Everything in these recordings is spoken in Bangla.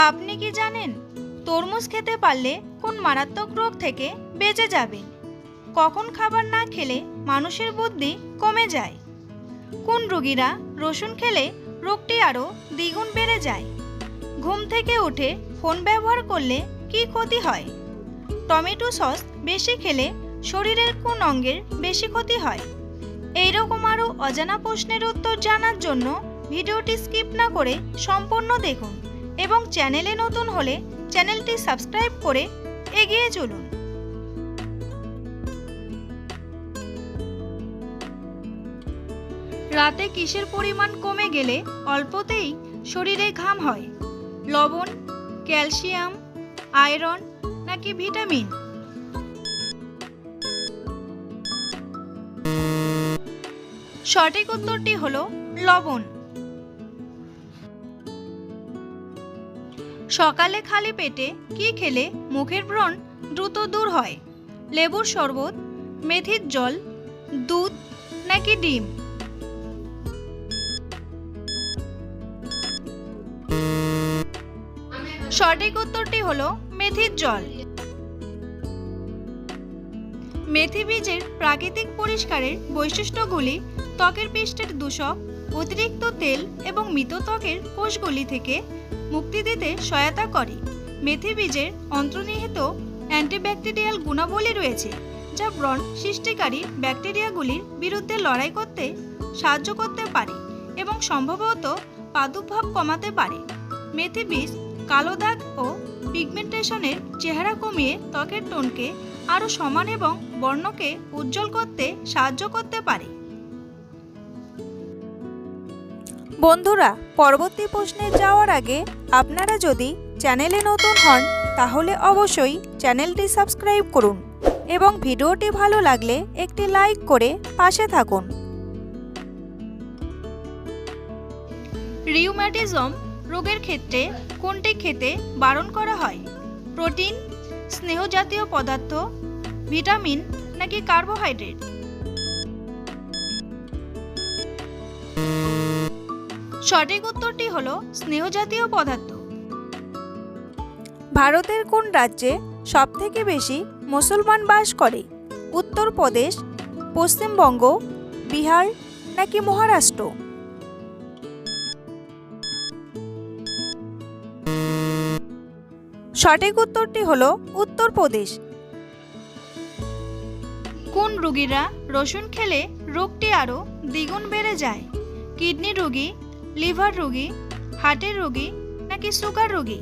আপনি কি জানেন তরমুজ খেতে পারলে কোন মারাত্মক রোগ থেকে বেঁচে যাবেন? কখন খাবার না খেলে মানুষের বুদ্ধি কমে যায়? কোন রোগীরা রসুন খেলে রোগটি আরও দ্বিগুণ বেড়ে যায়? ঘুম থেকে উঠে ফোন ব্যবহার করলে কি ক্ষতি হয়? টমেটো সস বেশি খেলে শরীরের কোন অঙ্গের বেশি ক্ষতি হয়? এইরকম আরও অজানা প্রশ্নের উত্তর জানার জন্য ভিডিওটি স্কিপ না করে সম্পূর্ণ দেখুন এবং চ্যানেলে নতুন হলে চ্যানেলটি সাবস্ক্রাইব করে এগিয়ে চলুন। রাতে কিসের পরিমাণ কমে গেলে অল্পতেই শরীরে ঘাম হয়? লবণ, ক্যালসিয়াম, আয়রন নাকি ভিটামিন? সঠিক উত্তরটি হলো লবণ। সকালে খালি পেটে কি খেলে মুখের ব্রণ দ্রুত দূর হয়? লেবুর শরবত, মেথির জল, দুধ নাকি ডিম? সঠিক উত্তরটি হলো মেথির জল। মেথি বীজের প্রাকৃতিক পরিষ্কারের বৈশিষ্ট্যগুলি ত্বকের পৃষ্ঠের দূষক, অতিরিক্ত তেল এবং মৃত ত্বকের কোষগুলি থেকে মুক্তি দিতে সহায়তা করে। মেথি বীজের অন্তর্নিহিত অ্যান্টিব্যাকটেরিয়াল গুণাবলী রয়েছে যা ব্রণ সৃষ্টিকারী ব্যাকটেরিয়াগুলির বিরুদ্ধে লড়াই করতে সাহায্য করতে পারে এবং সম্ভবত প্রাদুর্ভাব কমাতে পারে। মেথি বীজ কালো দাগ ও পিগমেন্টেশনের চেহারা কমিয়ে ত্বকের টোনকে আরও সমান এবং বর্ণকে উজ্জ্বল করতে সাহায্য করতে পারে। বন্ধুরা, পরবর্তী প্রশ্নে যাওয়ার আগে আপনারা যদি চ্যানেলে নতুন হন তাহলে অবশ্যই চ্যানেলটি সাবস্ক্রাইব করুন এবং ভিডিওটি ভালো লাগলে একটি লাইক করে পাশে থাকুন। রিউম্যাটিজম রোগের ক্ষেত্রে কোনটি খেতে বারণ করা হয়? প্রোটিন, স্নেহজাতীয় পদার্থ, ভিটামিন নাকি কার্বোহাইড্রেট? সঠিক উত্তরটি হলো স্নেহজাতীয় পদার্থ। ভারতের কোন রাজ্যে সবথেকে বেশি মুসলমান বাস করে? উত্তরপ্রদেশ, পশ্চিমবঙ্গ, বিহার নাকি মহারাষ্ট্র? সঠিক উত্তরটি হলো উত্তরপ্রদেশ। কোন রোগীরা রসুন খেলে রোগটি আরও দ্বিগুণ বেড়ে যায়? কিডনি রোগী, লিভার রোগী, হার্টের রোগী নাকি সুগার রোগী?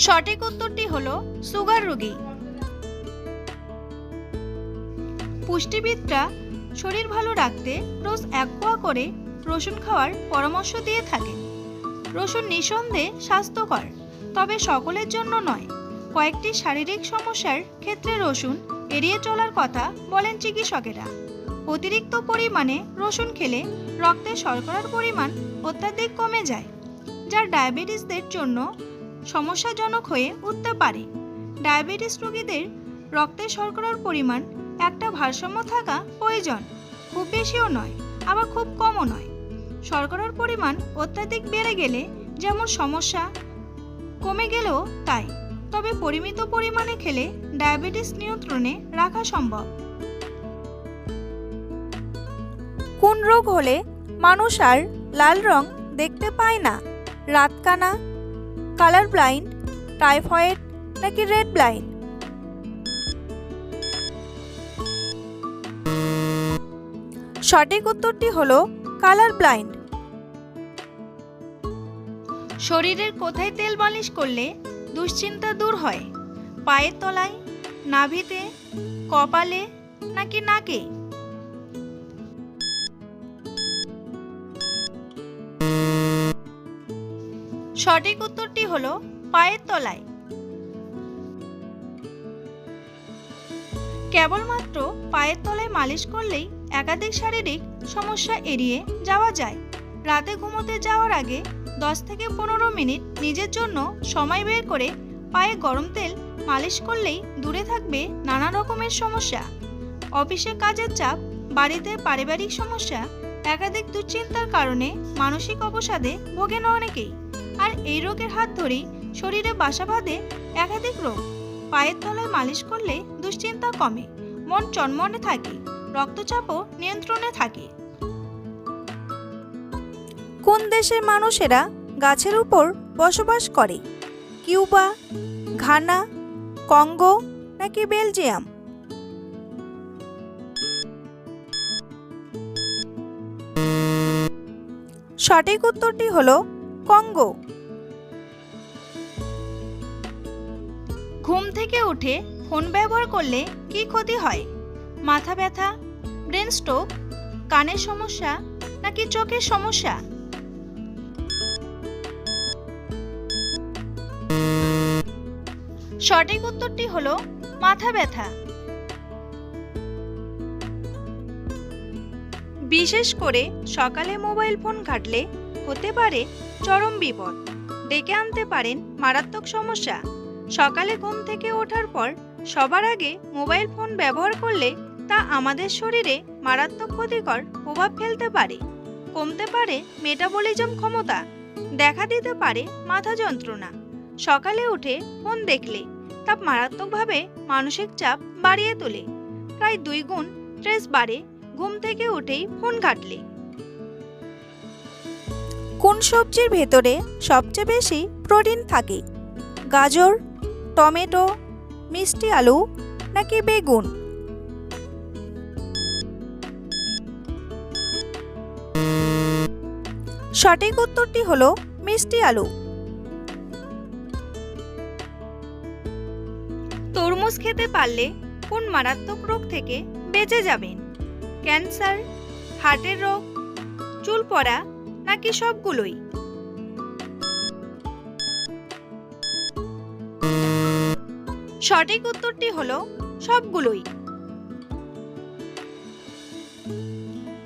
সঠিক উত্তরটি হলো সুগার রোগী। পুষ্টিবিদরা শরীর ভালো রাখতে রোজ 1 পোয়া করে রসুন খাওয়ার পরামর্শ দিয়ে থাকেন। রসুন নিঃসন্দেহে স্বাস্থ্যকর, তবে সকলের জন্য নয়। কয়েকটি শারীরিক সমস্যার ক্ষেত্রে রসুন এড়িয়ে চলার কথা বলেন চিকিৎসকেরা। অতিরিক্ত পরিমাণে রসুন খেলে রক্তে শর্করার পরিমাণ অত্যাধিক কমে যায়, যা ডায়াবেটিসদের জন্য সমস্যাজনক হয়ে উঠতে পারে। ডায়াবেটিস রোগীদের রক্তে শর্করার পরিমাণ একটা ভারসাম্য থাকা প্রয়োজন, খুব বেশিও নয় আবার খুব কমও নয়। শর্করার পরিমাণ অত্যাধিক বেড়ে গেলে যেমন সমস্যা, কমে গেলেও তাই। তবে পরিমিত পরিমাণে খেলে ডায়াবেটিস নিয়ন্ত্রণে রাখা সম্ভব। কোন রোগ হলে মানুষ আর লাল রং দেখতে পায় না? রাতকানা, কালার ব্লাইন্ড, টাইফয়েড নাকি রেড ব্লাইন্ড? সঠিক উত্তরটি হলো কালার ব্লাইন্ড। শরীরের কোথায় তেল মালিশ করলে দুশ্চিন্তা দূর হয়? পায়ের তলায়, নাভিতে, কপালে নাকি নাকে? সঠিক উত্তরটি হলো পায়ের তলায়। কেবলমাত্র পায়ের তলায় মালিশ করলেই একাধিক শারীরিক সমস্যা এড়িয়ে যাওয়া যায়। রাতে ঘুমোতে যাওয়ার আগে 10 থেকে 15 মিনিট নিজের জন্য সময় বের করে পায়ে গরম তেল মালিশ করলেই দূরে থাকবে নানা রকমের সমস্যা। অফিসে কাজের চাপ, বাড়িতে পারিবারিক সমস্যা একাধিক দুশ্চিন্তার কারণে মানসিক অবসাদে ভোগেন অনেকেই। আর এই রোগের হাত ধরেই শরীরে বাসা বাঁধে একাধিক রোগ। পায়ের তলায় মালিশ করলে দুশ্চিন্তা কমে, মন চনমনে থাকে, রক্তচাপও নিয়ন্ত্রণে থাকে। কোন দেশের মানুষেরা গাছের উপর বসবাস করে? কিউবা, ঘানা, কঙ্গো নাকি বেলজিয়াম? সঠিক উত্তরটি হলো কঙ্গো। ঘুম থেকে উঠে ফোন ব্যবহার করলে কি ক্ষতি হয়? মাথা ব্যথা, ব্রেন স্ট্রোক, কানের সমস্যা নাকি চোখের সমস্যা? সঠিক উত্তরটি হলো মাথা ব্যথা। বিশেষ করে সকালে মোবাইল ফোন ঘাঁটলে হতে পারে চরম বিপদ, ডেকে আনতে পারেন মারাত্মক সমস্যা। সকালে ঘুম থেকে ওঠার পর সবার আগে মোবাইল ফোন ব্যবহার করলে তা আমাদের শরীরে মারাত্মক ক্ষতিকর প্রভাব ফেলতে পারে। কমতে পারে মেটাবলিজম ক্ষমতা, দেখা দিতে পারে মাথা যন্ত্রণা। সকালে উঠে ফোন দেখলে তা মারাত্মকভাবে মানসিক চাপ বাড়িয়ে তোলে। প্রায় 2 গুণ স্ট্রেস বাড়ে ঘুম থেকে উঠেই ফোন ঘাঁটলে। কোন সবজির ভেতরে সবচেয়ে বেশি প্রোটিন থাকে? গাজর, টমেটো, মিষ্টি আলু নাকি বেগুন? সঠিক উত্তরটি হলো মিষ্টি আলু। তরমুজ খেতে পারলে কোন মারাত্মক রোগ থেকে বেঁচে যাবেন? ক্যান্সার, হার্টের রোগ, চুল পড়া নাকি সবগুলোই? সঠিক উত্তরটি হলো সবগুলোই।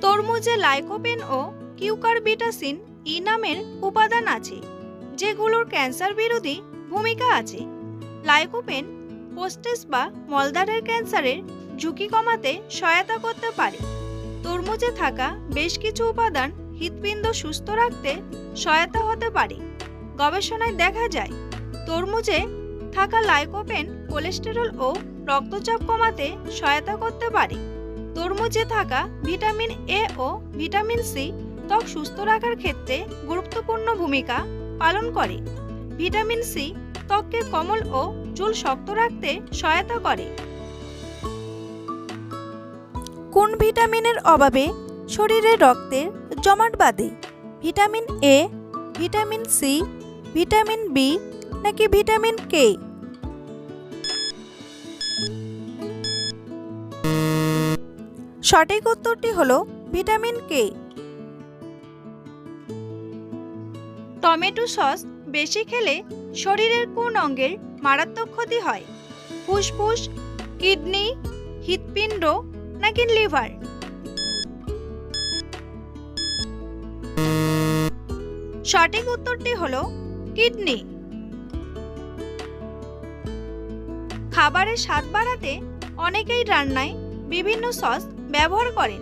তরমুজে লাইকোপেন ও কিউকারবিটাসিন ই নামের উপাদান আছে, যেগুলোর ক্যান্সার বিরোধী ভূমিকা আছে। লাইকোপেন পোস্টেস বা মলদ্বারের ক্যান্সারের ঝুঁকি কমাতে সহায়তা করতে পারে। তরমুজে থাকা বেশ কিছু উপাদান হৃৎপিণ্ড সুস্থ রাখতে সহায়তা হতে পারে। গবেষণায় দেখা যায় তরমুজে থাকা লাইকোপেন কোলেস্টেরল ও রক্তচাপ কমাতে সহায়তা করতে পারে। তরমুজে থাকা ভিটামিন এ ও ভিটামিন সি ত্বক সুস্থ রাখার ক্ষেত্রে গুরুত্বপূর্ণ ভূমিকা পালন করে। ভিটামিন সি ত্বককে কোমল ও চুল শক্ত রাখতে সহায়তা করে। কোন ভিটামিনের অভাবে শরীরে রক্তের জমাট বাঁধে? Vitamin A, vitamin C, vitamin B নাকি ভিটামিন কে? সঠিক উত্তরটি হলো ভিটামিন কে। টমেটো সস বেশি খেলে শরীরের কোন অঙ্গের মারাত্মক ক্ষতি হয়? ফুসফুস, কিডনি, হৃৎপিণ্ড নাকি লিভার? সঠিক উত্তরটি হলো কিডনি। খাবারের স্বাদ বাড়াতে অনেকেই রান্নায় বিভিন্ন সস ব্যবহার করেন।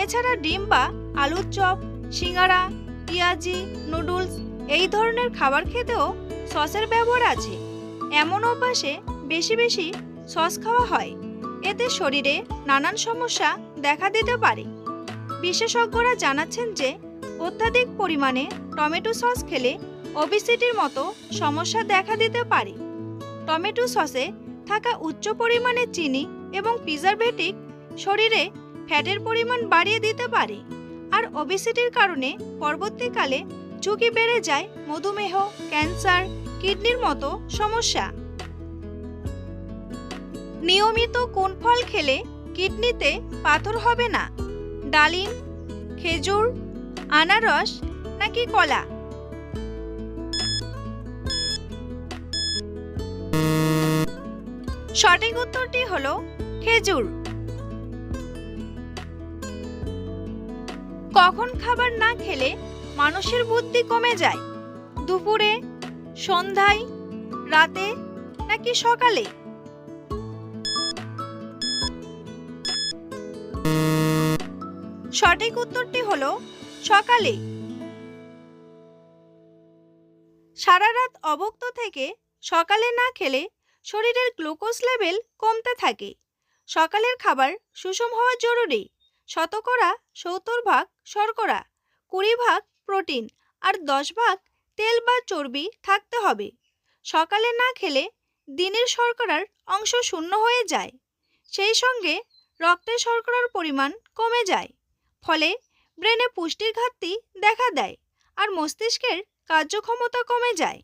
এছাড়া ডিম বা আলুর চপ, সিঙ্গারা, পেঁয়াজি, নুডলস এই ধরনের খাবার খেতেও সসের ব্যবহার আছে। এমন অভ্যাসে বেশি বেশি সস খাওয়া হয়, এতে শরীরে নানান সমস্যা দেখা দিতে পারে। বিশেষজ্ঞরা জানাচ্ছেন যে অত্যাধিক পরিমাণে টমেটো সস খেলে ওবেসিটির মতো সমস্যা দেখা দিতে পারে। টমেটো সসে থাকা উচ্চ পরিমাণে চিনি এবং প্রিজারভেটিভ শরীরে ফ্যাটের পরিমাণ বাড়িয়ে দিতে পারে। আর ওবেসিটির কারণে পরবর্তীকালে ঝুঁকি বেড়ে যায় মধুমেহ, ক্যান্সার, কিডনির মতো সমস্যা। নিয়মিত কোন ফল খেলে কিডনিতে পাথর হবে না? ডালিম, খেজুর, আনারস নাকি কলা? সঠিক উত্তরটি হলো খেজুর। কখন খাবার না খেলে মানুষের বুদ্ধি কমে যায়? দুপুরে, সন্ধ্যায়, রাতে নাকি সকালে? সঠিক উত্তরটি হলো সকালে। সারা রাত অভুক্ত থেকে সকালে না খেলে শরীরের গ্লুকোজ লেভেল কমতে থাকে। সকালের খাবার সুষম হওয়া জরুরি। শতকরা ৭০ ভাগ শর্করা, ২০ ভাগ প্রোটিন আর ১০ ভাগ তেল বা চর্বি থাকতে হবে। সকালে না খেলে দিনের শর্করার অংশ শূন্য হয়ে যায়, সেই সঙ্গে রক্তে শর্করার পরিমাণ কমে যায়। ফলে ব্রেনে পুষ্টির ঘাটতি দেখা দেয় আর মস্তিষ্কের কার্যক্ষমতা কমে যায়।